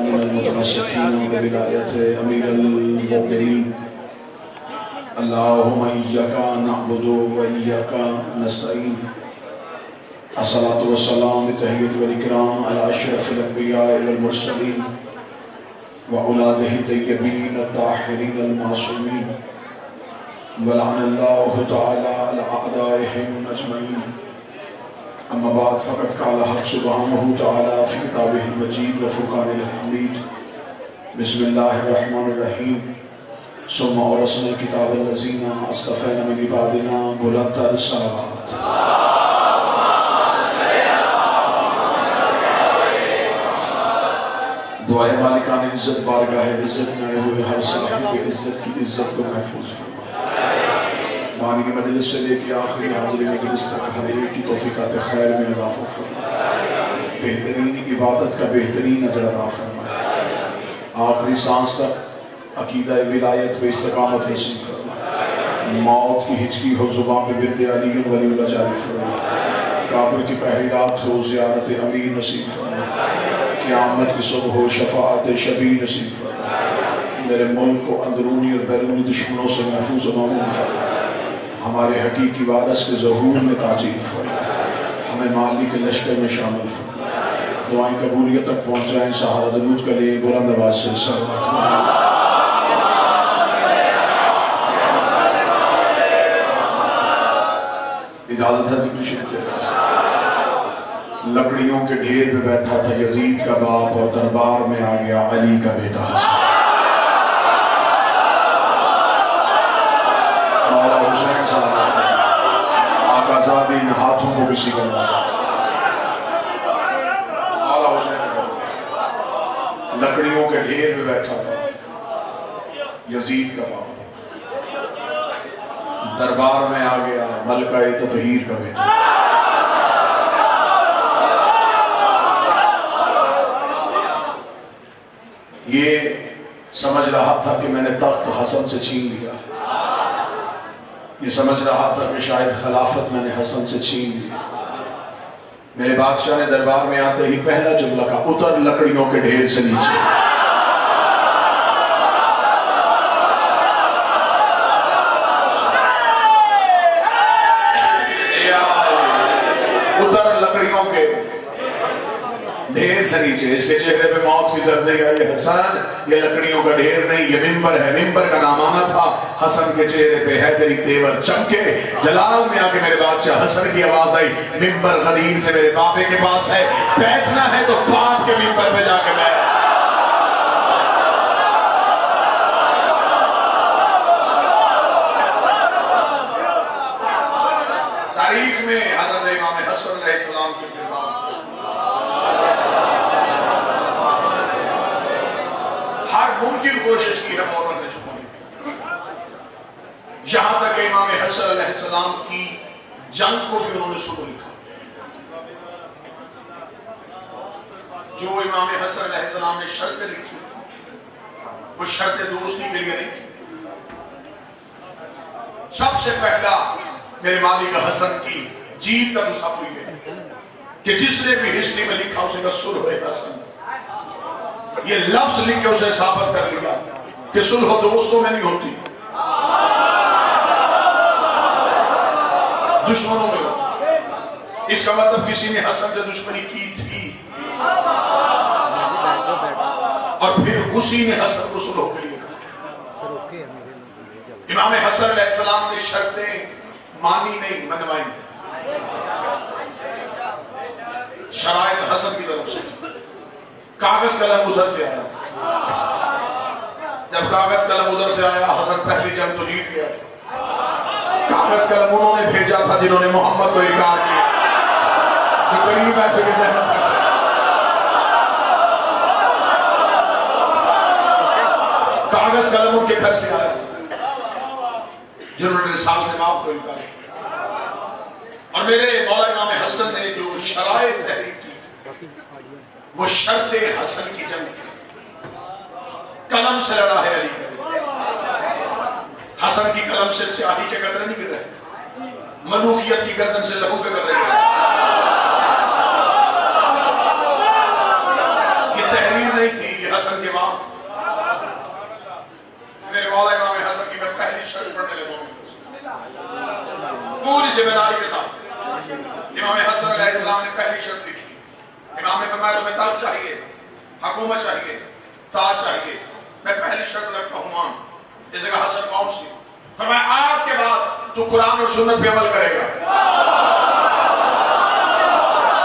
من المتمسكين بولایت امیر المؤمنین اللہم ایاک نعبد و ایاک نستعین الصلاة والسلام تحیت والاکرام علی اشرف الانبیاء والمرسلین وأولادہ الطیبین الطاہرین المعصومین ولعن اللہ تعالی علی اعدائهم اجمعین اما بعد فقد قال حق سبحانہ تعالی فی کتابہ المجید وفرقان الحمید بسم اللہ الرحمن الرحیم ثم اورثنا الکتاب الذین اصطفینا من عبادنا بلند الصلوات دعائے مالکان عزت بارگاہ عزت میں آئے ہوئے ہر صاحب عزت کی عزت کو محفوظ فرما بانی کی مجلس سے لے کے آخری حاضری مجلس تک ہر ایک کی توفیقات خیر میں اضافہ فرما بہترین عبادت کا بہترین اجر عطا فرما آخری سانس تک عقیدہ ولایت و استقامت نصیب فرما موت کی ہچکی ہو زبان پہ ورد علی ولی اللہ جاری فرما قبر کی پہلی رات ہو زیارت امیر نصیب فرما قیامت کی صبح ہو شفاعت شبیہ نصیب فرما میرے ملک کو اندرونی اور بیرونی دشمنوں سے محفوظ و مامون فرما ہمارے حقیقی وارث کے ظہور میں تاجیل فرما ہمیں مالی کے لشکر میں شامل فرما دعائیں قبولیت تک پہنچ جائیں سہارا درود کے لئے بلند آواز سے صلوات اجازت ہے ذکر شروع کیا لکڑیوں کے ڈھیر پہ بیٹھا تھا یزید کا باپ اور دربار میں آ گیا علی کا بیٹا حسن مولا حسین صلی اللہ علیہ وسلم آقا زادی ان ہاتھوں کو کسی کرنا مولا حسین لکڑیوں کے ڈھیر پہ بیٹھا تھا یزید کا باپ دربار میں آ گیا ملکہ تطہیر کا بیٹا یہ سمجھ رہا تھا کہ میں نے تخت حسن سے چھین لیا یہ سمجھ رہا تھا کہ شاید خلافت میں نے حسن سے چھین لیا میرے بادشاہ نے دربار میں آتے ہی پہلا جملہ کہا اتر لکڑیوں کے ڈھیر سے نیچے اتر لکڑیوں کے ڈھیر سے نیچے اس کے چہرے پہ موت کی زرد دے گا یہ حسن یہ لکڑیوں کا ڈھیر نہیں یہ منبر ہے منبر کا نام آنا تھا حسن کے چہرے پہ حیدری تیور چمکے جلال میں آ کے میرے بادشاہ حسن کی آواز آئی منبر غدیر سے میرے باپے کے پاس ہے بیٹھنا ہے تو باپ کے منبر پہ جا کے بیٹھ تاریخ میں حضرت امام حسن علیہ السلام کے کردار ہر ممکن کوشش کی ہے مولا نے چھپانے کی یہاں تک امام حسن علیہ السلام کی جنگ کو بھی انہوں نے سنو لکھا جو امام حسن علیہ السلام نے شرطیں لکھی تھی وہ شرطیں دوستی کے لیے نہیں تھی سب سے پہلا میرے مالک حسن کی جیت کا تصور یہ ہے کہ جس نے بھی ہسٹری میں لکھا اسے کا صلح حسن یہ لفظ لکھ کے اسے ثابت کر لیا کہ صلح دوستوں میں نہیں ہوتی دشمنوں میں ہوتی اس کا مطلب کسی نے حسن سے دشمنی کی تھی اور پھر اسی نے حسن کو صلح کے لیے کہا امام حسن علیہ السلام نے شرطیں مانی نہیں منوائی شرائط حسن کی طرف سے کاغذ قلم ادھر سے آیا جب کاغذ قلم ادھر سے آیا حسن پہلی جنگ تو جیت گیا تھا کاغذ قلم انہوں نے بھیجا تھا جنہوں نے محمد کو انکار کیا جو قریب بیٹھے کے زحمت کرتے کاغذ قلم ان کے گھر سے آیا تھا جنہوں نے رسالت امام کو انکار کیا اور میرے مولا امام حسن نے جو شرائط تحریر کی تھی وہ شرط حسن کی جنگ تھی قلم سے لڑا ہے علی حسن کی قلم سے سیاہی کے قطرے نہیں گر رہے تھے ملوکیت کی گردن سے لہو کے قطرے گر رہے یہ تحریر نہیں تھی یہ حسن کے بعد میرے مولا امام حسن کی میں پہلی شرط پڑھنے لگا ہوں پوری ذمہ داری کے ساتھ. امام حسن علیہ السلام نے پہلی شرط لکھی. امام نے فرمایا تمہیں تاج چاہیے, حکومت چاہیے, تاج چاہیے, میں پہلی شرط رکھتا ہوں مان. اس جگہ حسن کون سی؟ فرمایا آج کے بعد تو قرآن اور سنت پہ عمل کرے گا.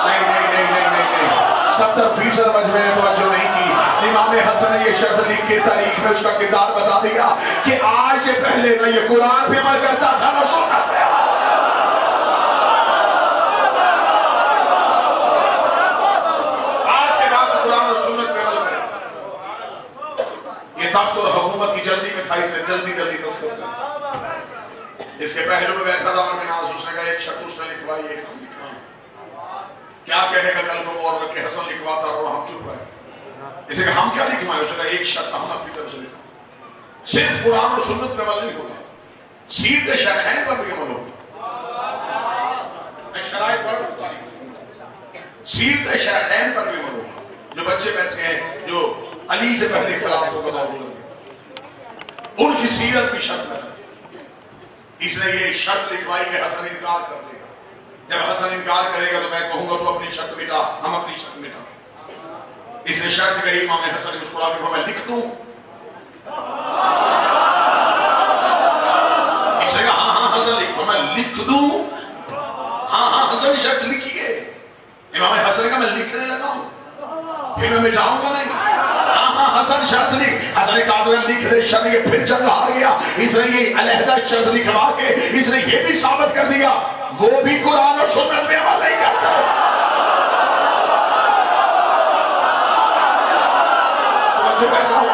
نہیں نہیں نہیں نہیں نہیں نہیں 70% مجمع نے توجہ نہیں کی. امام حسن نے یہ شرط لکھ کے تاریخ میں اس کا کردار بتا دیا کہ آج سے پہلے نہ یہ قرآن پہ عمل کرتا تھا نہ سنت پہ عمل. آج کے بعد قرآن اور سنت پہ عمل کرے. یہ تخت اور حکومت کی جلدی میں تھا, اس نے جلدی جلدی دستخط کر. اس کے پہلو میں بیٹھا تھا عمر بن عاص, اس نے کہا ایک شرط اس نے لکھوائی, ایک ہم لکھوائیں. کیا کہے گا کل کو اور رکھ کے حسن لکھواتا اور ہم چپ رہے. اسے کہ ہم کیا لکھوائیں؟ اس نے کہا ایک شرط ہم اپنی طرف سے لکھوائیں. صرف قرآن اور سنت پہ عمل نہیں ہوگا, سیرت شیخین پر بھی عمل ہوگا. میں شرائط پڑھ رہا ہوں, سیرت شیخین پر بھی عمل ہوگا. جو بچے بیٹھے ہیں جو علی سے پہلے خلافوں کا دور گزرے, ان کی سیرت کی شرط ہے. اس نے یہ شرط لکھوائی کہ حسن انکار کر دے گا. جب حسن انکار کرے گا تو میں کہوں گا تو اپنی شرط مٹا, ہم اپنی شرط مٹا. اس نے شرط کہی. امام حسن نے مسکرا کے میں لکھ دوں. اس نے کہا ہاں ہاں حسن لکھ. میں لکھ دوں. ہاں ہاں حسن نے شرط لکھی ہے. امام حسن نے کہا میں لکھنے لگا ہوں, پھر میں مٹاؤں گا نہیں. ہاں ہاں حسن شرط لکھ. حسن نے کہا تو لکھ دے شرط. یہ پھر جنگ ہار گیا. اس نے یہ علیحدہ شرط لکھوا کے اس نے یہ بھی ثابت کر دیا وہ بھی قرآن اور سنت میں عمل نہیں کرتا. توجہ کیسا ہو؟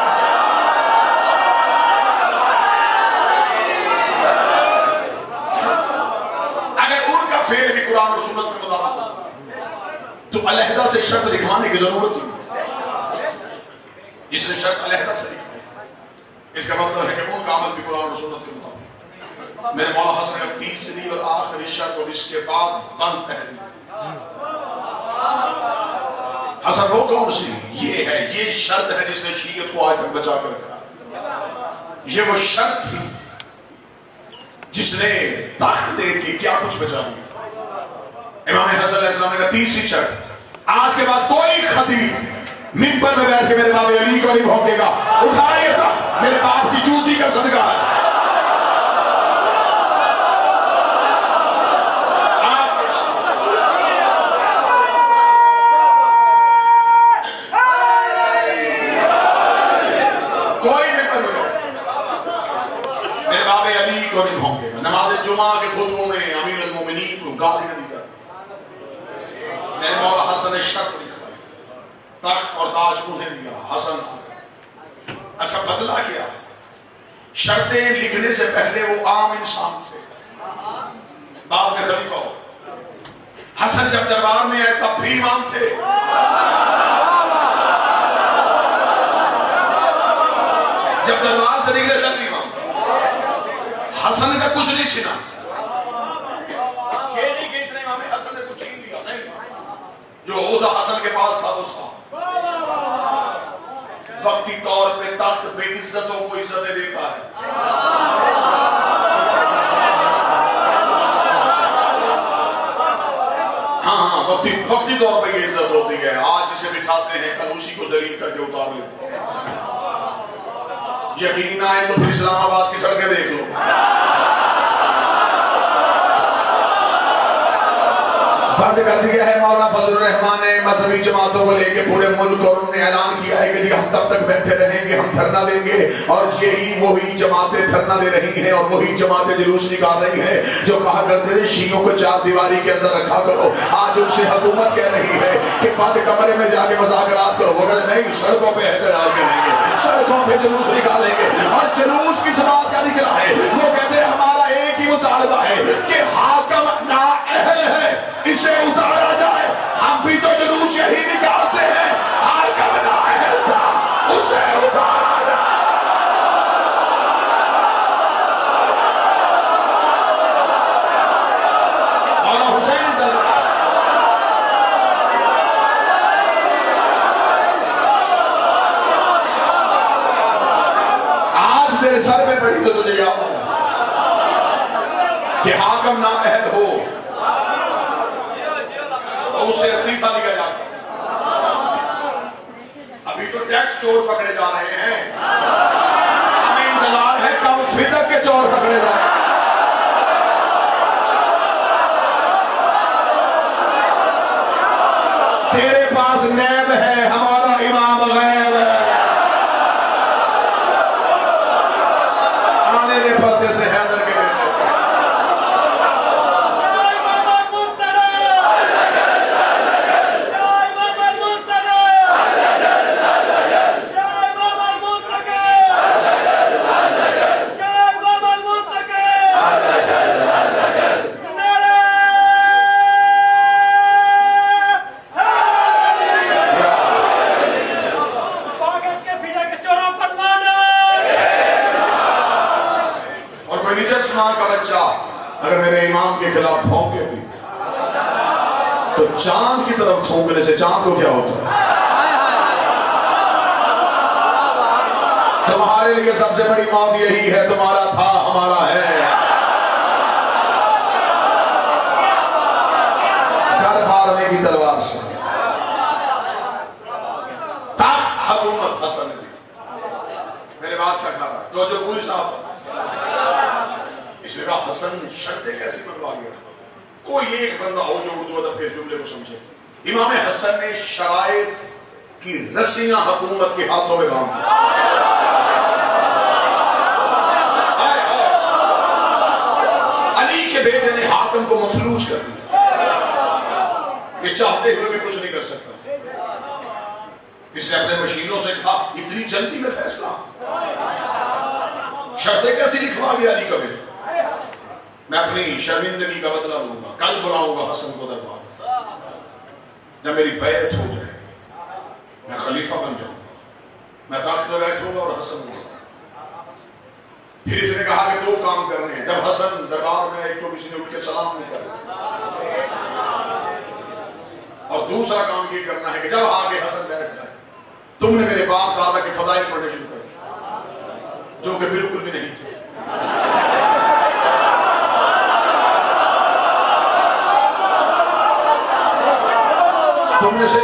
اگر ان کا فعل بھی قرآن اور سنت کے مطابق ہوتا تو علیحدہ سے شرط لکھوانے کی ضرورت ہی نہیں. اس نے شرط علیحدہ سے لکھوائی. اس کا مطلب ہے کہ ان کا عمل بھی قرآن اور سنت کے مطابق. میرے مولا حسن کا تیسری اور آخری شرط اور اس کے بعد بند تحریر. حسن وہ کون سی؟ یہ ہے, یہ شرط ہے جس نے شیعت کو آج تک بچا کر رکھا. یہ وہ شرط تھی جس نے تخت دے کے کیا کچھ بچا دیا. امام حسن علیہ السلام نے کہا تیسری شرط, آج کے بعد کوئی خطیب منبر میں بیٹھ کے میرے باب علی کو نہیں بھونکے گا. اٹھائیے تھا میرے باپ کی جوتی کا صدقہ ہے. نماز جمعہ کے خطبوں میں امیر المومنین کو گالی نہیں جاتی. میرے مولا حسن نے شرط لکھوائی, تخت اور تاج انہیں دیا. حسن ایسا بدلا کیا. شرطیں لکھنے سے پہلے وہ عام انسان تھے, بعد میں خلیفہ ہو. حسن جب دربار میں آئے تب بھی امام تھے. جب دربار سے نکلے تب بھی امام. حسن کا کچھ نہیں چھنا. یہ نہیں کہ اس نے امام حسن نے کچھ چھین لیا, نہیں. جو عہدہ حسن کے پاس تھا وہ تھا. وقتی طور پہ تخت بے عزتوں کو عزتیں دیتا ہے. ہاں ہاں وقتی طور پہ یہ عزت ہوتی ہے. آج اسے بٹھاتے ہیں, کل اسی کو دلیل کر کے اتار لیتے ہیں. یقین نہ آئے تو پھر اسلام آباد کی سڑکیں دیکھ لو. بند کر دیا ہے مولانا فضل الرحمان نے مذہبی جماعتوں کو لے کے پورے ملک, اور انہوں نے اعلان کیا ہے کہ ہم تب تک بیٹھے رہیں گے, ہم دھرنا دیں گے. اور یہی وہی جماعتیں دھرنا دے رہی ہیں اور وہی جماعتیں جلوس نکال رہی ہیں جو کہا کرتے تھے شیعوں کو چار دیواری کے اندر رکھا کرو. آج ان سے حکومت کہہ رہی ہے کہ بند کمرے میں جا کے مذاکرات کرو. وہ کہتے نہیں, سڑکوں پہ احتجاج کریں گے, سڑکوں پہ جلوس نکالیں گے. اور جلوس کس بات کا نکلا ہے؟ وہ کہتے ہیں ہمارا ایک ہی مطالبہ ہے کہ حاکم نااہل ہے, اسے اتارا جائے. ہم بھی تو جلوس یہی نکالتے ہیں, حاکم نااہل تھا, اسے اتارا جائے. مولانا حسین تیرے سر پہ پڑی تو تجھے یاد آیا کہ حاکم نااہل ہو تو اس سے استعفیٰ لیا جاتا. ابھی تو ٹیکس چور پکڑے جا رہے ہیں, ہمیں انتظار ہے کب فدق کے چور پکڑے جائیں. تیرے پاس نیب ہے, ہمارا امام غیب ہے. آنے دے پردے سے حیدر کے بیٹے. کا بچہ اگر میرے امام کے خلاف بھونکے بھی تو چاند کی طرف تھونکنے سے چاند کو کیا ہوتا ہے؟ تمہارے لیے سب سے بڑی موت یہی ہے, تمہارا تھا ہمارا ہے. ڈر مارنے کی تلوار سے تخت حکومت حسن نے دی. میرے بات سے کھا رہا تو جو پوچھنا اس نے کہا حسن شرطیں کیسی منگوا گیا؟ کوئی ایک بندہ ہو جو اردو ادب کے جملے کو سمجھے. امام حسن نے شرائط کی رسیاں حکومت کے ہاتھوں میں باندھ دی. علی کے بیٹے نے حاکم کو مفلوج کر دیا. یہ چاہتے ہوئے بھی کچھ نہیں کر سکتا. اس نے اپنے مشینوں سے کہا اتنی جلدی میں فیصلہ, شرطیں کیسی لکھوا گیا علی کا بیٹا؟ میں اپنی شرمندگی کا بدلہ لوں گا, کل بلاؤں گا حسن کو دربار. جب میری بیعت ہو جائے میں خلیفہ بن جاؤں گا, میں تخت پہ بیٹھوں گا اور حسن کو. پھر اس نے کہا کہ دو کام کرنے ہیں. جب حسن دربار میں ایک تو کسی نے اٹھ کے سلام نہیں کرنا, اور دوسرا کام یہ کرنا ہے کہ جب آگے حسن بیٹھ جائے تم نے میرے باپ دادا کے فضائل پڑھنے شروع کر, جو کہ بالکل بھی نہیں تھے. تم نے سے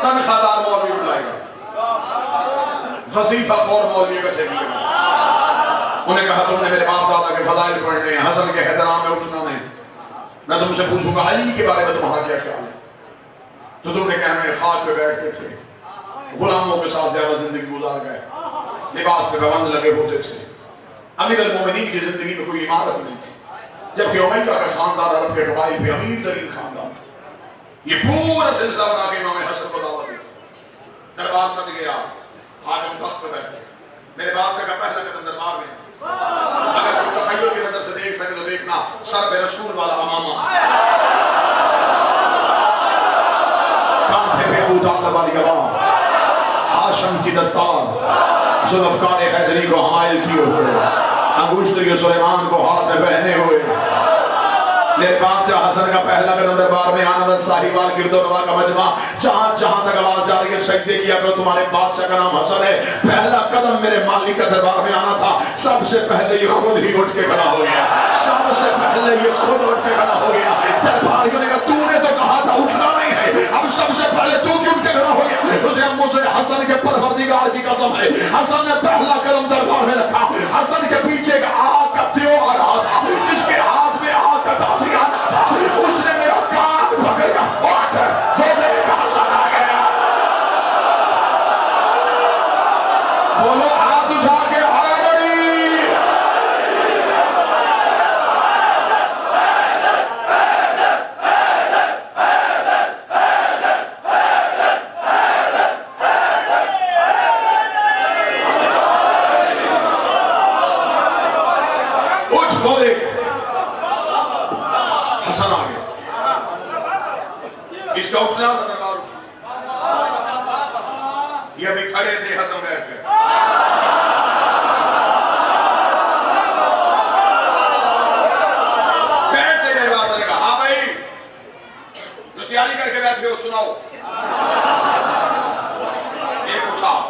تنخواہ دار مولوی بلائے گا, وظیفہ خور مولوی کا چیک لے گا. انہیں کہا تم نے میرے باپ دادا کے فضائل پڑھنے ہیں, حسن کے احترام میں اٹھنا نہیں. میں تم سے پوچھوں گا علی کے بارے میں تمہارا کیا خیال ہے؟ تو تم نے کہنا ہے خاک پہ بیٹھتے تھے, غلاموں کے ساتھ زیادہ زندگی گزار گئے, لباس پہ پابند لگے ہوتے تھے. امیر المومنین کی زندگی میں کوئی عمارت نہیں تھی, جبکہ امیہ کا خاندان عرب کے قبائل پہ امیر ترین خاندان تھا. یہ پورا سلسلہ بنا کے امام حسن کو دعوت دی. دربار سج گیا, حاکم تخت پہ بیٹھ گئے. میرے بات سے کہا پہلا قدم دربار میں. اگر کوئی تخیل کی نظر سے دیکھ سکے تو دیکھنا سر پہ رسول والا امامہ, کانٹھے پہ ابو طالب والی عوام, ہاشم کی دستار, ذوالفقار حیدری کو حمائل کیے ہوئے, انگوشتری سلیمان کو ہاتھ میں پہنے ہوئے. میرے بات سے حسن کا پہلا قدم دربار میں آنا تھا. ساہیوال گرد و نواح کا مجمع, جہاں جہاں تک آواز جا رہی ہے سجدے کیا کرو, تمہارے بادشاہ کا نام حسن ہے. پہلا قدم میرے مالک کا دربار میں آنا تھا. سب سے پہلے یہ خود ہی اٹھ کے کھڑا ہو گیا, سب سے پہلے یہ خود اٹھ کے کھڑا ہو گیا. درباریوں نے کہا تو نے تو کہا تھا اٹھنا نہیں ہے, اب سب سے پہلے تو کیوں اٹھ کے کھڑا ہو گیا؟ اس نے مجھے حسن کے پروردگار کی قسم ہے, حسن نے پہلا قدم دربار میں رکھا. حسن کے پیچھے ایک آگ کا دیو آ رہا تھا, جس کے ہاتھ میں آگ کا تازیہ آنا تھا. اس نے میرا کان پکڑ کر اٹھ, وہ دیکھ حسن آ گیا. بولو ہاتھ اٹھا کے حیدری. اٹھ بولے حسن آ گیا. اس کا اٹھنا تھا دربار, یہ ابھی کھڑے تھے, حسن بیٹھ گئے. بیٹھتے میرے بات نے کہا ہاں بھائی جو تیاری کر کے بیٹھ گئے ہو سناؤ.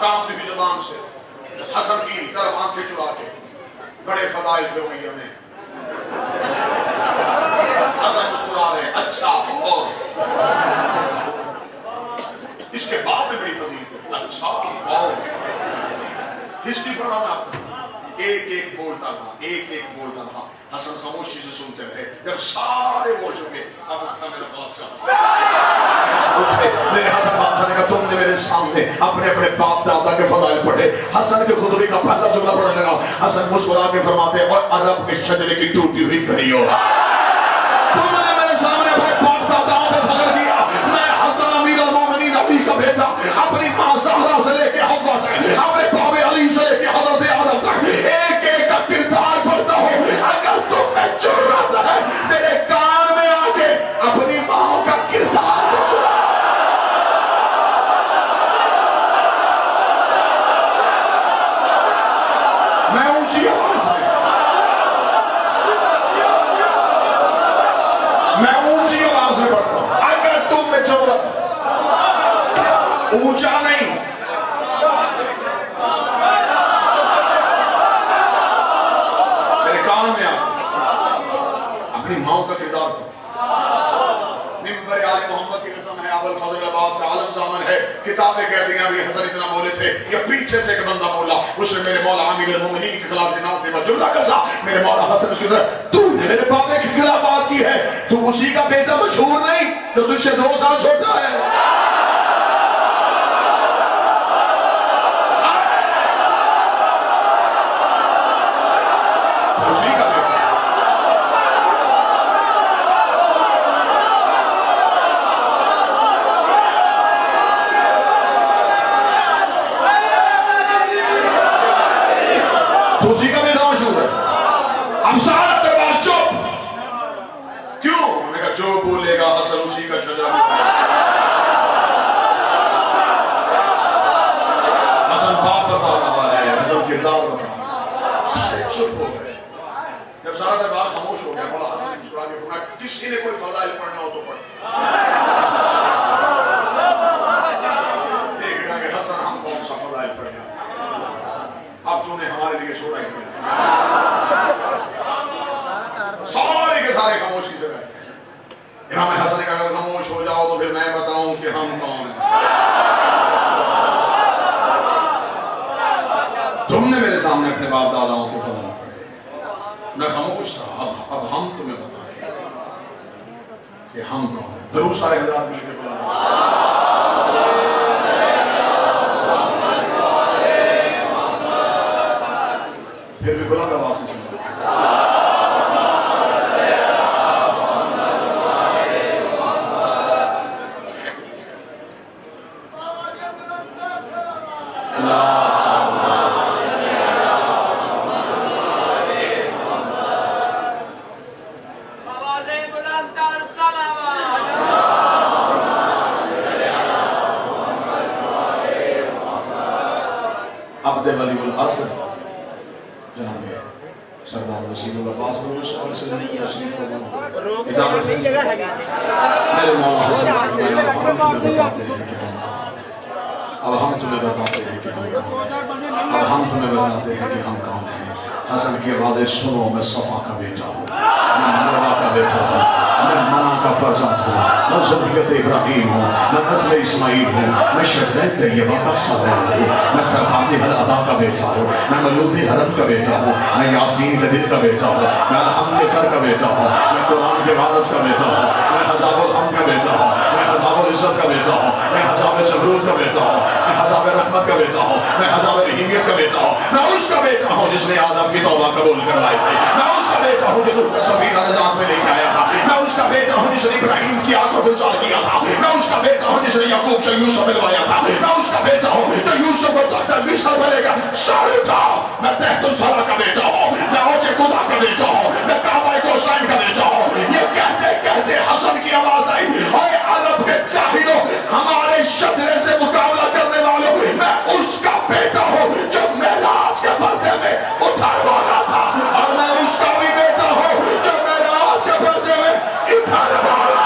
کام کی زبان سے حسن کی طرف آنکھیں چرا کے بڑے فضائل تھے امیہ میں. حسن مسکرا رہے اچھا اور اس کے بعد میں بڑی فضیلت ہے. اچھا اور ہسٹری پڑھا میں آپ کو. ایک ایک بولتا رہا, ایک ایک بولتا رہا. حسن خاموشی سے سنتے رہے. جب سارے بول چکے اب اٹھا میرا بادشاہ اٹھے. میرے حسن بادشاہ نے کہا تم نے میرے سامنے اپنے اپنے باپ دادا کے فضائل پڑھے. حسن کے خطبے کا پہلا جملہ پڑھنے لگا. حسن مسکرا کے فرماتے ہیں اور عرب کے شجرے کی ٹوٹی ہوئی گھڑیوں تم نے میرے سامنے اپنے باپ داداؤں پہ فخر کیا. میں حسن امیر المومنین علی کا بیٹا اپنی ماں زہرا سے لے کے حوا تک, اپنے باب علی سے لے کے حضرت آدم تک ایک ایک کا کردار پڑھتا ہوں. اگر تم میں جرأت ہے میرے کان میں آ کے اپنی ماں کا کردار کو سنا. میں اونچی آواز میں پڑھتا ہوں. اگر تم میں جرأت اونچا نہیں میرے کان میں آ اپنی ماں کا کردار کو. ممبر آل محمد کی قسم ہے ابو الفضل عباس کا عالم زامن ہے. کتابیں کہتی ہیں ابھی حسن اتنا بولے تھے کہ پیچھے سے ایک بندہ بولا اس نے میرے مولا امیر المومنین کے خلاف جناب سے جملہ کسا. میرے مولا حسن اس کے تو نے میرے بابے کے خلاف بات کی ہے. تو اسی کا بیٹا مشہور نہیں جو تجھ سے 2 سال چھوٹا ہے. اسی کا بیٹا تو اسی کا بیٹا مشہور ہے. اب سارا دربار چپ. کیوں؟ میں نے کہا جو بولے گا حسن اسی کا شجرہ حسن باپ بتا رہا ہے, حسن کردار بتا رہا ہے. سارے چپ ہو گئے. جب سارا دربار خاموش ہو گیا مولا حسن نے مسکرا کے فرمایا کسی نے کوئی فضائل پڑھنا ہو تو پڑھ. دیکھ رہا کہ حسن ہم کون سا فضائل پڑھے اب تو نے ہمارے لیے چھوڑا ہی کیا. سارے کے سارے خاموشی سے بیٹھے. امام حسن نے کہا اگر خاموش ہو جاؤ تو پھر میں بتاؤں کہ ہم کون ہیں. تم نے میرے سامنے اپنے باپ داداؤں کو فضائل پڑھے. میں خاموش تھا. اب ہم تمہیں بتائیں کہ ہم کون ہیں. ضرور سارے حضرات مل کے بلا رہے پھر بھی بلند آواز سے سنا. عبد ولی العصر جناب سردار وسیم العباس بن مشتاق سے تشریف فرما. اجازت ہے میرے مولا حسن اب ہم تمہیں بتاتے ہیں کہ ہم کون ہیں. اب ہم تمہیں بتاتے ہیں کہ ہم کون ہیں. حسن کی آوازیں سنو. میں صفا کا بیٹا ہوں, میں مروا کا بیٹا ہوں, میں منا کا فرزند ہوں, میں ذریت ابراہیم ہوں, میں نسل اسماعیل ہوں, میں شجرہ طیبہ کا سوال ہوں, میں سرتاج الادا کا بیٹا ہوں, میں ملوک حرم کا بیٹا ہوں, میں یاسین کے دل کا بیٹا ہوں, میں الحمد کے سر کا بیٹا ہوں, میں قرآن کے وارث کا بیٹا ہوں, میں حجاب الحمد کا بیٹا ہوں, میں حجاب العزت کا بیٹا ہوں, میں حجاب جبروت کا بیٹا ہوں, میں حجاب رحمت کا بیٹا ہوں, میں حجاب رحیمیت کا بیٹا ہوں, میں اس کا بیٹا ہوں جس نے آدم کی توبہ قبول کروائے تھے, میں اس کا بیٹا ہوں جو نوح کا سفینہ نجات میں لے کے آیا تھا, میں اس کا بیٹا ہوں جس نے ابراہیم کی آگ کو گلزار کیا تھا, میں اس کا بیٹا ہوں جس نے یعقوب سے یوسف ملوایا تھا, میں اس کا بیٹا ہوں جو یوسف کو تحت مصر میں لے گا سارے تھا, میں تحت الثرى کا بیٹا ہوں, میں اوج خدا کا بیٹا ہوں, میں کعبہ کوثین کا بیٹا ہوں. یہ کہتے کہتے حسن کی آواز آئی اے عرب کے جاہلوں, ہمارے شجرے سے مقابلہ کرنے والوں, میں اس کا بیٹا ہوں جو معراج کے پردے میں اتروانا تھا, اور میں اس کا بھی بیٹا ہوں جو معراج کے پردے میں اتروانا.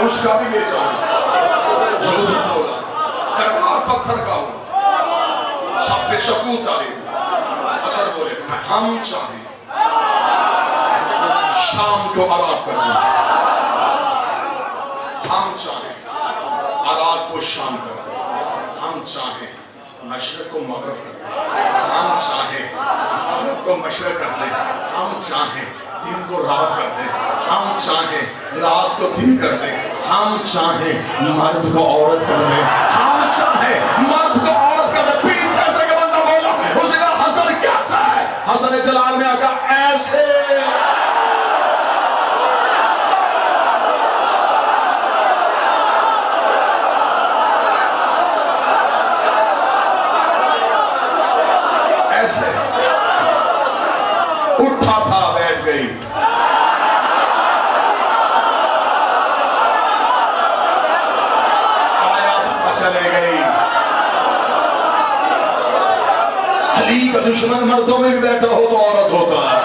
اس کا بھی لے جاؤں، ضرورت بولا دربار پتھر کا ہو، سب پہ سکوت آئے، اثر بولے ہم چاہیں شام کو عراق کر دیں، ہم چاہیں عراق کو شام کر دیں، ہم چاہیں مشرق کو مغرب کر دیں، ہم چاہیں مغرب کو مشرق کر دیں، ہم چاہیں دن کو رات کر دیں، ہم چاہیں رات کو دن کر دیں، ہم چاہیں مرد کو عورت کر دیں، ہم چاہیں مرد کو عورت کر دیں۔ پیچھے سے کہ بندہ بولا، اس نے کہا حسن کیسا ہے؟ حسن جلال میں آگا ایسے اٹھا تھا بیٹھ گئی، آیا تھا چلے گئی۔ علی کا دشمن مردوں میں بھی بیٹھا ہو تو عورت ہوتا ہے،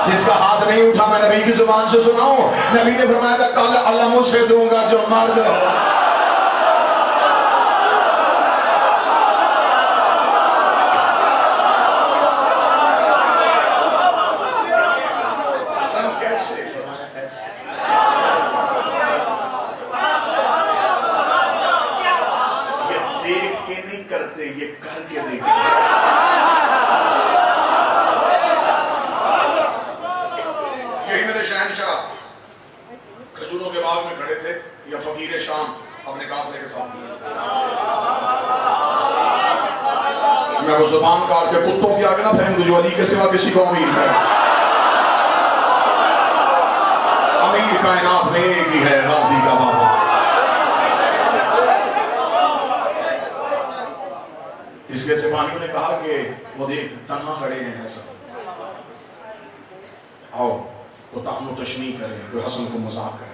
جس کا ہاتھ نہیں اٹھا میں نبی کی زبان سے سناؤں، نبی نے فرمایا تھا کل علم اسے دوں گا جو مرد ہو۔ کھجوروں کے باغ میں کھڑے تھے یا فقیر شام اپنے قافلے کے ساتھ، میں وہ زبان کاٹ کے کتوں کی آگے نہ پھینک دوں جو علی کے سوا کسی کو امیر ہے۔ امیر کائنات میں ایک ہی ہے، غازی کا بابا۔ اس کے سپاہیوں نے کہا کہ وہ دیکھ تنہا کھڑے ہیں سب، آؤ وہ تعم و تشنیع کریں، وہ حسن کو مذاق کریں۔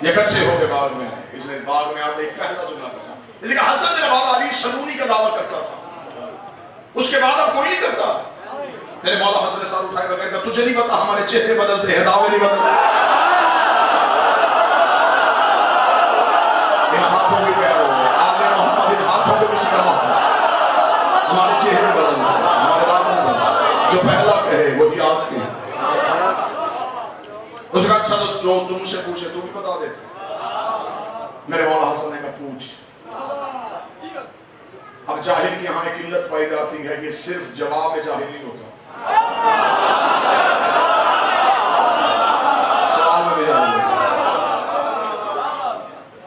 یہ کچھے ہو کے باغ میں آئے، اس نے باغ میں آتے ایک پہلا جملہ کہا، اس نے کہا حسن میرا بابا علی سنونی کا دعویٰ کرتا تھا، اس کے بعد اب کوئی نہیں کرتا۔ میرے مولا حسن نے سار اٹھائے بغیر کہا تجھے نہیں پتا ہمارے چہرے بدلتے ہیں، دعوے نہیں بدلتے۔ ان ہاتھوں کے پیر ہو گئے، آل محمد ان ہاتھوں کے کسی کا محمد، ہمارے چہرے بدلتے ہیں، ہمارے دعوے بدلتے، جو پہلا کہے وہی آخری۔ اس کا اچھا تو جو تم سے پوچھے تو بھی بتا دیتے۔ میرے مولا حسن نے کہا پوچھ۔ اب جاہل کی یہاں ایک علت پائی جاتی ہے، یہ صرف جواب جاہل نہیں ہوتا، سوال میں بھی جاہل ہوتا۔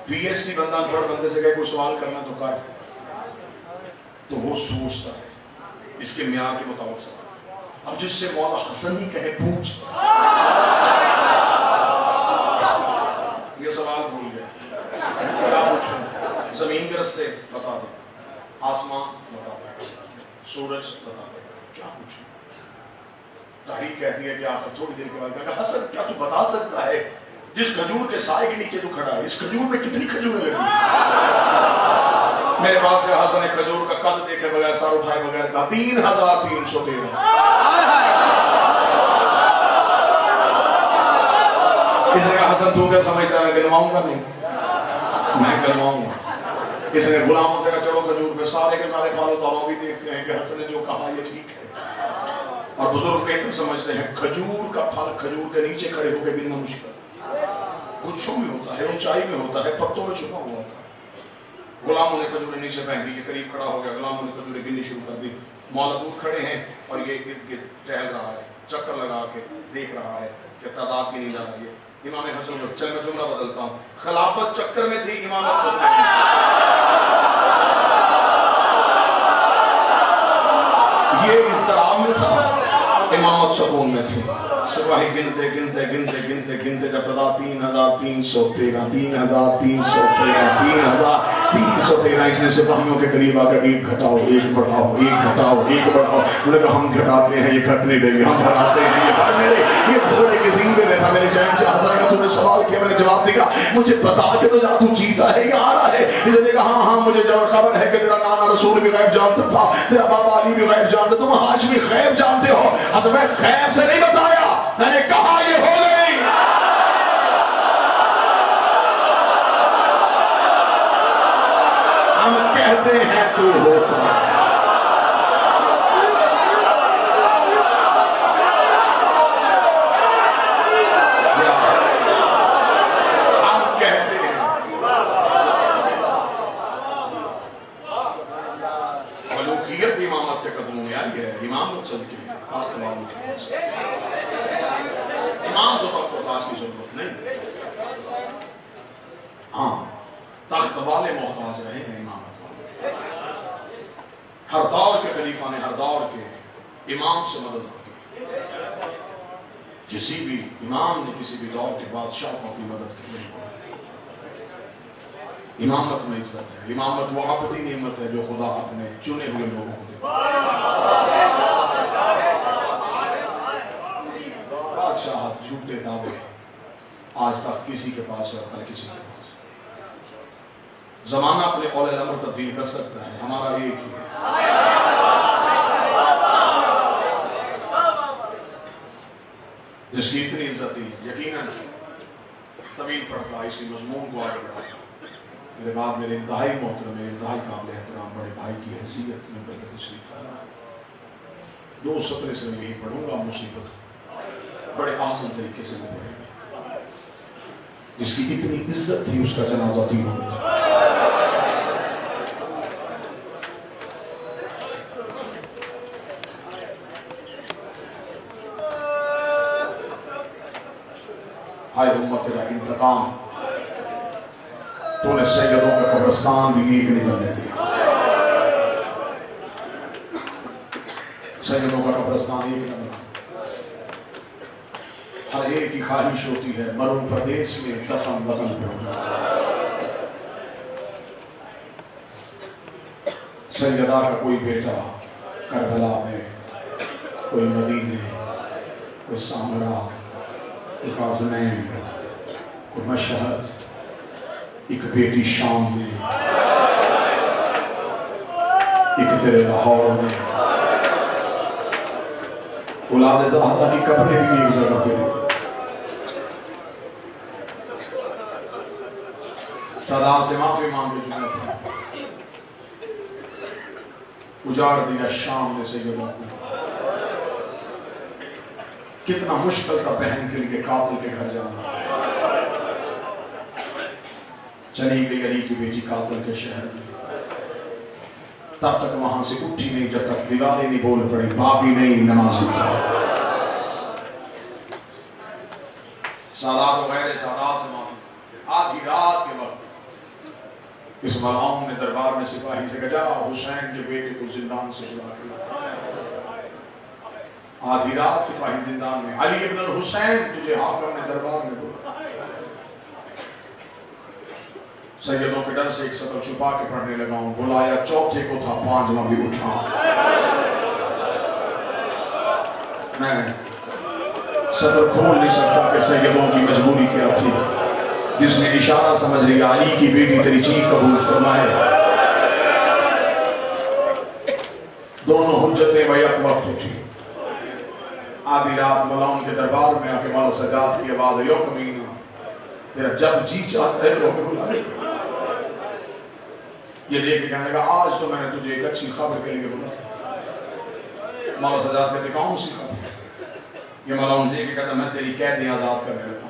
پی ایچ ڈی بندہ انپڑھ بندے سے کہے کوئی سوال کرنا تو کر، تو وہ سوچتا ہے اس کے معیار کے مطابق سوال۔ اب جس سے مولا حسن ہی کہے پوچھ، یہ سوال بھول گئے، کیا پوچھوں؟ زمین کے رستے بتا دے، آسمان بتا دے، سورج بتا دے، کیا پوچھوں؟ تاریخ کہتی ہے کہ آخر تھوڑی دیر کے بعد کہا حسن کیا تو بتا سکتا ہے جس کھجور کے سائے کے نیچے تو کھڑا ہے، اس کھجور میں کتنی کھجوریں لگی؟ میرے پاس سے حسن نے کھجور کا قد دیکھے بغیر سار اٹھائے بغیر کہا 3313۔ اس نے کہا حسن تو کیا سمجھتا ہے گنواؤں گا؟ نہیں، میں گنواؤں گا۔ اس نے غلاموں سے کہا چڑھو کھجور پہ، سارے کے سارے پالو تالوں بھی دیکھتے ہیں کہ حسن نے جو کہا یہ ٹھیک ہے، اور بزرگ ایک سمجھتے ہیں کھجور کا پھل کھجور کے نیچے کھڑے ہو کے گننا مشکل، گچھوں میں ہوتا ہے، اونچائی میں ہوتا ہے، پتوں میں چھپا ہوا ہوتا ہے۔ غلاموں نے کھجوریں نیچے پھینک دی، یہ قریب کھڑا ہو گیا، غلاموں نے کھجوریں گننی شروع کر دی۔ مولا دور کھڑے ہیں اور یہ ارد گرد ٹہل رہا ہے، چکر لگا کے دیکھ رہا ہے کہ تعداد کی نہیں جا رہی ہے۔ امام حسن کو چل میں جملہ بدلتا ہوں، خلافت چکر میں تھی، امامت خود میں یہ اضطراب میں تھا، امامت سکون میں تھی۔ سپاہی گنتے گنتے گنتے گنتے گنتے جب تدا 3313 3313 اس نے سپاہیوں کے قریب آ کر ایک گھٹاؤ ایک بڑھاؤ ایک گھٹاؤ ایک بڑھاؤ، انہوں نے کہا ہم گھٹاتے ہیں یہ گھٹنے لگے، ہم بڑھاتے ہیں یہ بڑھنے لگے۔ یہ گھوڑے کے زین میں بیٹھا میرے جہن چاہتا ہے کہ تم نے سوال کیا، میں نے جواب دیا مجھے بتا کے تو جا تو جیتا ہے یا آ رہا ہے؟ اس نے کہا ہاں ہاں مجھے جو خبر ہے کہ تیرا نانا رسول بھی غیب جانتا تھا، تیرا بابا علی بھی غیب جانتا، تم آج بھی غیب جانتے ہو۔ حضرت میں غیب سے نہیں بتایا، میں نے کہا یہ ہو گئے کہتے ہیں تو ہوتا امامت کے قدموں میں آئی ہے. امامت صدقے ہے تاخت والوں کے پاس. امام تو تخت و تاج کی ضرورت نہیں. ہاں تخت والے محتاج رہے ہیں امامت والے. ہر دور کے خلیفہ نے ہر دور کے امام سے مدد کی. کسی بھی امام نے کسی بھی دور کے بادشاہ کو اپنی مدد کی نہیں. امامت میں عزت ہے. امامت وہ ابدی نعمت ہے جو خدا اپنے چنے ہوئے لوگوں کو دے. بادشاہت جھوٹے دعوے آج تک کسی کے پاس ہے اور کل کسی کے پاس. زمانہ اپنے قول الامر تبدیل کر سکتا ہے. ہمارا ایک ہی ہے. جس کی اتنی عزت تھی یقیناً طویل پڑھتا اسی مضمون کو آگے بڑھایا. میرے بعد میرے انتہائی محترم میرے انتہائی قابل احترام بڑے بھائی کی حیثیت میں برکت تشریف فرما. 2 سطرے سے میں یہی پڑھوں گا. مصیبت بڑے آسان طریقے سے میں پڑھیں گا. جس کی اتنی عزت تھی اس کا جنازہ 3 ہو گیا. ہائے امت تیرا انتقام تو نے سیدوں کا قبرستان بھی ایک نہیں بننے دیا. سیدوں کا قبرستان ایک نہ بنا. ہر ایک کی خواہش ہوتی ہے مرو پردیس میں دفن بدل پہ. سیدہ کا کوئی بیٹا کربلا میں, کوئی مدینے, کوئی سامرا, کوئی قازمین, کوئی مشہد, ایک بیٹی شام میں, ایک تیرے لاہور میں. اولاد زہرا کی قبریں بھی ایک جگہ پہ. صدا سے معافی مانگے چکے تھے. اجاڑ دیا شام میں سیدوں کو. کتنا مشکل تھا بہن کے لیے قاتل کے گھر جانا. چلی گئی علی کی بیٹی قاتل کے شہر میں. تب تک وہاں سے اٹھی نہیں جب تک دیواریں نہیں بول پڑی باقی نہیں نمازی. سادات و غیر سادات سے معافی. آدھی رات کے وقت اس ملعون نے دربار میں سپاہی سے کہا جا حسین کے بیٹے کو زندان سے بلا کے لا. آدھی رات سپاہی زندان میں. علی ابن الحسین تجھے حاکم نے دربار میں بلا. سیدوں کے ڈر سے ایک سطر چھپا کے پڑھنے لگا ہوں. بلایا چوتھے کو تھا 5واں بھی اٹھا. میں سطر کھول نہیں سکتا کہ سیدوں کی مجبوری کیا تھی. جس نے اشارہ سمجھ لیا علی کی بیٹی تیری چیخ قبول فرمائے. دونوں حجتیں بیک وقت اٹھی. آدھی رات ملعون کے دربار میں آ کے مولا سجاد کی آواز ہے یو کمینہ تیرا جب جی چاہتا ہے تو ہمیں بلا لے. یہ دیکھ کے کہنے لگا آج تو میں نے تجھے ایک اچھی خبر کے لیے بلایا. مولا سجاد کہتے کون سی خبر؟ یہ ملعون دیکھ کے کہتا میں تیری قیدیں آزاد کرنے لگا.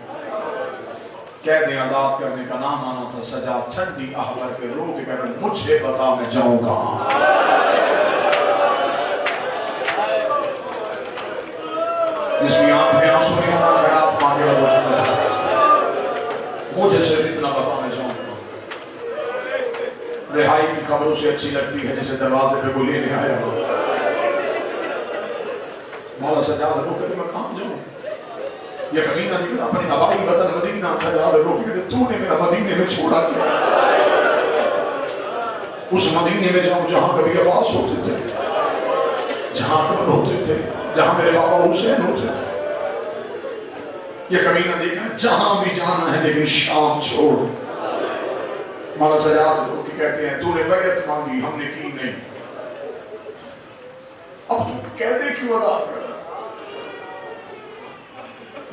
قیدیں آزاد کرنے کا نام آنا تھا. سجاد ٹھنڈی آہور کے رو کے کہتا مجھے بتا میں جاؤں کہاں. جس کی آنکھ میں آنسو نہیں آنا خیرات مانگے ہو چکا ہے. مجھے صرف اتنا بتا میں جاؤں. رہائی کی خبر اسے اچھی لگتی ہے جسے دروازے پہ کوئی لینے آیا ہو. مولا سجاد رو کہتے میں کہاں جاؤں. یہ کمینہ دیکھتا اپنی ہوائی وطن مدینہ سجاد رو کہتے تو نے میرا مدینے میں چھوڑا کیا. اس مدینے میں جاؤں جہاں کبھی عباس ہوتے تھے, جہاں اکبر ہوتے تھے, جہاں میرے بابا حسین ہوتے تھے. یہ کمینہ دیکھنا جہاں بھی جانا ہے لیکن شام چھوڑ. مولا سجاد رو کہتے ہیں تو نے بیعت مانگی ہم نے کی نہیں. اب تو کہتے کیوں آزاد کر.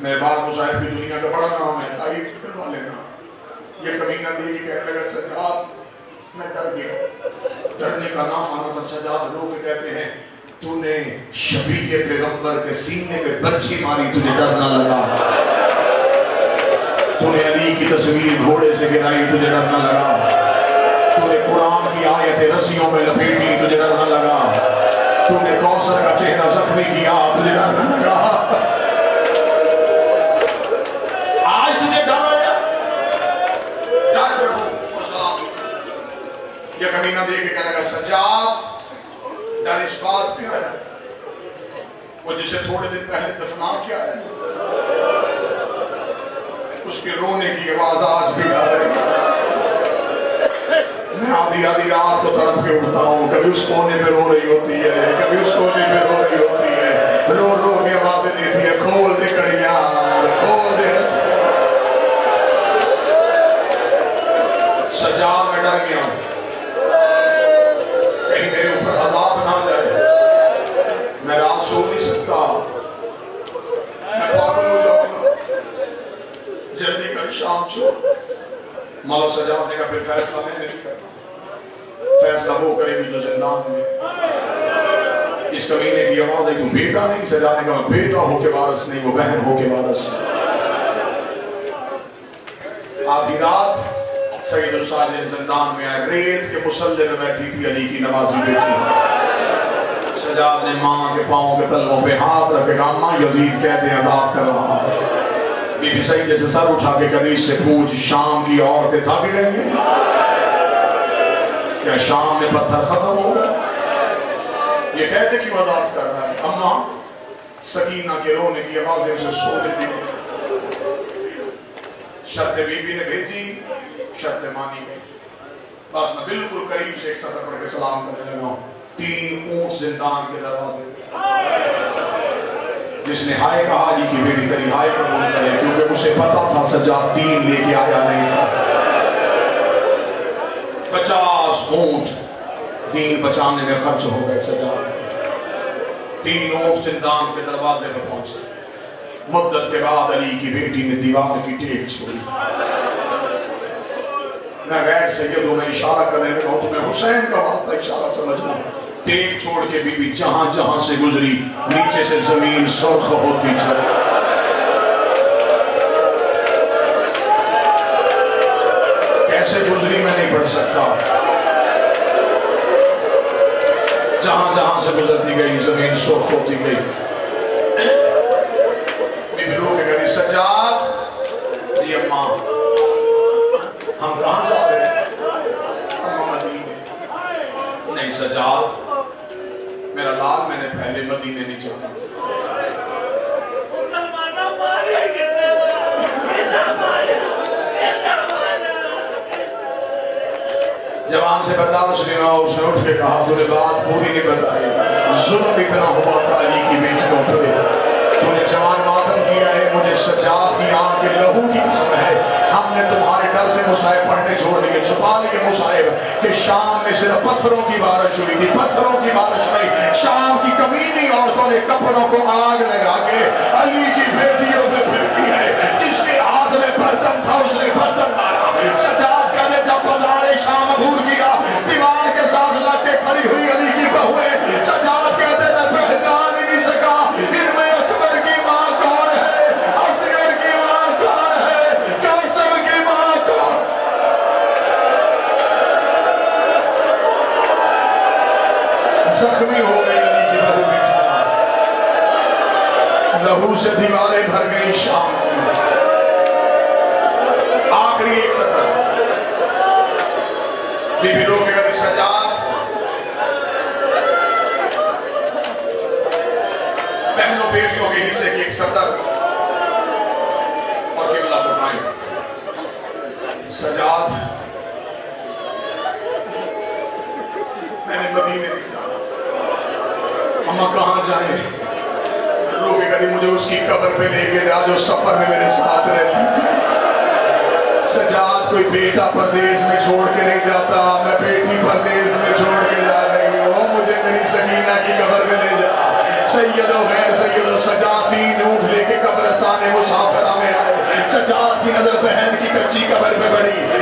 میرے بعد مصاحب کی دنیا کا بڑا نام ہے تائید کروا لینا. یہ کمینہ دیکھ کے کہنے لگا سجاد میں ڈر گیا. ڈرنے کا نام آنا تھا. سجاد رو کے کہتے ہیں تو نے شبیہ پیغمبر کے سینے میں برچھی ماری, تجھے ڈر نہ لگا. تو نے علی کی تصویر گھوڑے سے گرائی, تجھے ڈر نہ لگا. تو نے قرآن کی آیتیں رسیوں میں لپیٹی, تجھے ڈر نہ لگا. تو نے کوثر کا چہرہ زخمی کیا, تجھے ڈر نہ لگا. آج تجھے ڈر ہے, ڈر بیٹھو اور سلام. یہ کمینہ دے کے کہنے لگا سجاد ڈر اس بات پہ آیا وہ جسے تھوڑے دن پہلے دفنا کیا ہے, اس کے رونے کی آواز آج بھی آ رہی ہے. میں آدھی رات کو تڑپ کے اٹھتا ہوں, کبھی اس کونے پہ رو رہی ہوتی ہے, کبھی اس کونے پہ رو رہی ہوتی ہے, رو رو کے آوازیں دیتی ہے کھول دے کڑیاں, کھول دے رسیاں. سجاد میں ڈر گیا ہوں کہیں میرے اوپر عذاب نہ جائے, میں رات سو نہیں سکتا, میں پاگل ہو جاؤں گا, جلدی کر شام چھوڑ. مولا سجاد نے کہا پھر فیصلہ میں نہیں کرنا, فیصلہ وہ کرے گی جو زندان میں. اس کمینے کی آواز ہے تو بیٹا نہیں. سجاد نے کہا بیٹا ہو کے وارث نہیں, وہ بہن ہو کے وارث. آدھی رات سید الساجد زندان میں آئے, ریت کے مسلح میں بیٹھی تھی علی کی نوازی بیٹی. سجاد نے ماں کے پاؤں کے تلووں پہ ہاتھ رکھے کہا اماں یزید کہتے ہیں آزاد کر رہا ہے. بی بی سعیدہ سے سر اٹھا کے قریش سے پوچھ شام کی عورتیں تھک گئی ہیں کیا شام میں پتھر ختم ہو گئے؟ یہ کہتے کیوں آزاد کر رہا ہے؟ اماں سکینہ کے رونے کی آوازیں اسے سونے دی گئی. شرط بی بی نے بھیجی, شرط مانی گئی. بس میں بالکل قریب سے ایک سطر پڑھ کے سلام کرنے لگا ہوں. 3 اونٹ زندان کے دروازے. جس نے ہائے کہا علی کی بیٹی تری ہائے قبول کرے, کیونکہ اسے پتا تھا سجاد 3 لے کے آیا نہیں تھا. 50 اونٹ دین بچانے میں خرچ ہو گئے سجاد. 3 اونٹ زندان کے دروازے پر پہنچے. مدت کے بعد علی کی بیٹی نے دیوار کی ٹیک چھوڑی. میں غیر سید ہوں, میں اشارہ کرنے لگا ہوں, تمہیں حسین کا واسطہ اشارہ سمجھنا. ٹیک چھوڑ کے بی بی جہاں جہاں سے گزری نیچے سے زمین سرخ ہوتی چلی. کیسے گزری میں نہیں پڑھ سکتا. جہاں جہاں سے گزرتی گئی زمین سرخ ہوتی گئی. بی بی رو کے کہتی سجاد جی اماں ہم کہاں جا رہے ہیں؟ اماں مدینے. نہیں سجاد میرا لال, میں نے پہلے مدینے نہیں جانا. جوان سے برداشت نہیں ہوا, اس نے اٹھ کے کہا تو نے بات پوری نہیں بتائی. ظلم اتنا ہوا تھا علی کی بیٹیوں پہ, تو نے جوان ماتم کیا ہے. مجھے سجاد کی آنکھ کے لہو کی قسم ہے, ہم نے تمہارے ڈر سے مصائب پڑھنے چھوڑ دیے, چھپا لیے مصائب کہ شام میں صرف پتھروں کی بارش ہوئی تھی. پتھروں کی بارش نہیں, شام کی کمینی عورتوں نے کپڑوں کو آگ لگا کے علی کی بیٹیوں پہ پھینکی ہے. جس کے ہاتھ میں برتن تھا اس نے برتن مارا. سجاد کا نے جب بازار شام عبور کیا, دیوار کے ساتھ لگ کے کھڑی ہوئی علی کی بہویں. سجاد کہتے میں پہچان ہی نہیں سکا ان میں اکبر کی ماں کون ہے, اصغر کی ماں کون ہے, قاسم کی ماں کون. زخمی ہو گئی علی کی بہو بیٹیاں, لہو سے دیواریں بھر گئی شام کی. آخری ایک سطر بی بی رو کے کہتے سجاد بہنوں بیٹیوں کے حصے کی ایک سطر اور قبلہ فرمائیں. سجاد میں نے مدینے نہیں جانا. اماں کہاں جائیں؟ رو کے کہتی مجھے اس کی قبر پہ لے کے جا جو سفر میں میرے ساتھ رہتی تھی. سجاد کوئی بیٹا پردیس میں چھوڑ کے نہیں جاتا, میں بیٹی پردیس میں چھوڑ کے جا رہی ہوں. مجھے میری سکینہ کی قبر میں لے جا. سید و غیر سید و سجاد 3 اونٹ لے کے قبرستان مسافرہ میں آئے. سجاد کی نظر بہن کی کچی قبر پہ پڑی.